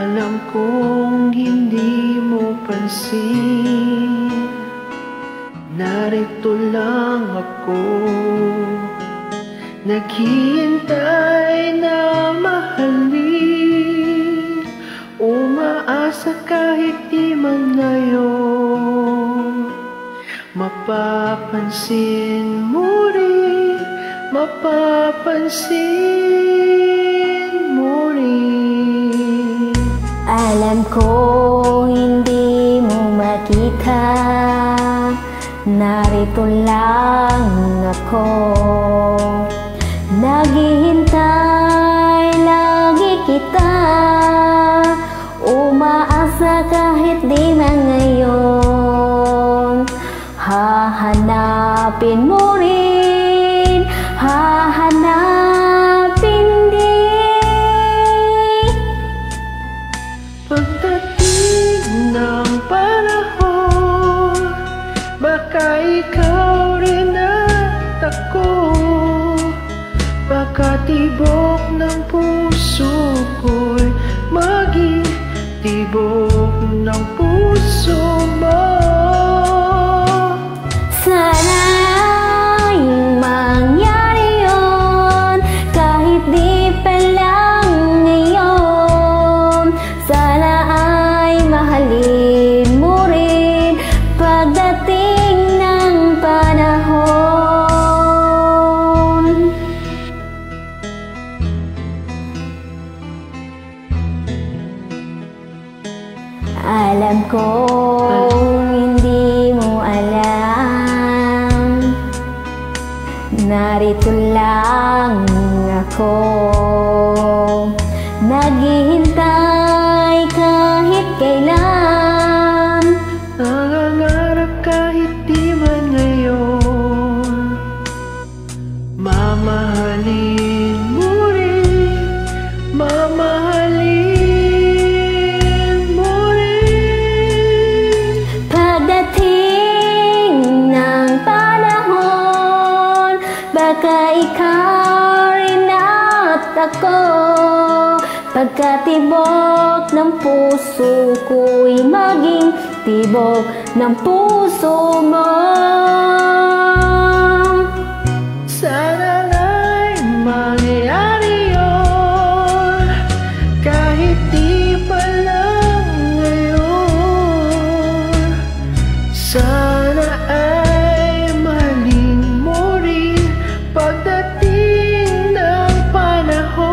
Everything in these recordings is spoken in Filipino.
Alam kong hindi mo pansin, narito lang ako, naghihintay na mahalin, umaasa kahit di man ngayon. Mapapansin mo rin, mapapansin mo rin. Alam ko hindi mo makita, narito lang ako, naghihintay lagi kita, umaasa kahit di man ngayon. Hahanapin mo rin, hahanapin din. Pagdating ng panahon, baka ikaw rin at ako, baka tibok ng puso ko'y maging tibok ng puso mo. Sana'y mangyari yun, kahit di pa lang ngayon. Sana ay mahalin mo rin pagdating ng panahon. Alam ko hindi mo alam, narito lang ako, naghihintay kahit kailan, nangangarap kahit di man ngayon. Mamahalin mo rin, mamahalin mo rin. pagdating ng panahon, baka ikaw rin at ako, pagkatibok ng puso ko'y maging tibok ng puso mo. Sana na'y mangyari yun, kahit di pa lang ngayon. Sana ay mahalin mo rin pagdating ng panahon.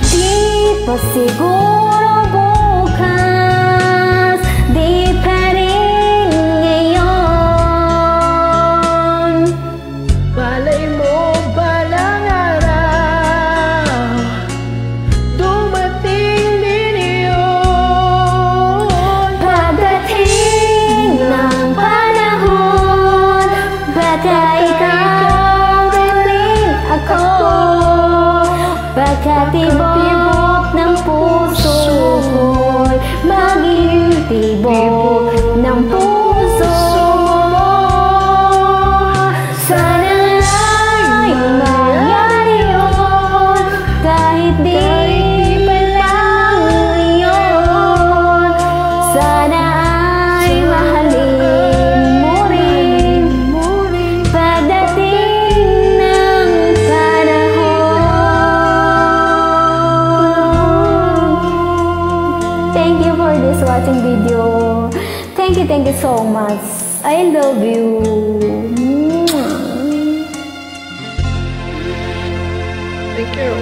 Di pa siguro bukas, di pa rin ngayon. Malay mo balang araw, dumating din yun. Pagdating ng panahon, baka ikaw rin ako, pagkatibok ng puso ko'y maging tibok ng puso mo. Sana ay mangyari yun, kahit di pa lang ngayon. Sana ay mahalin mo rin pagdating ng panahon. Thank you for this watching video. Thank you so much. I love you. Thank you.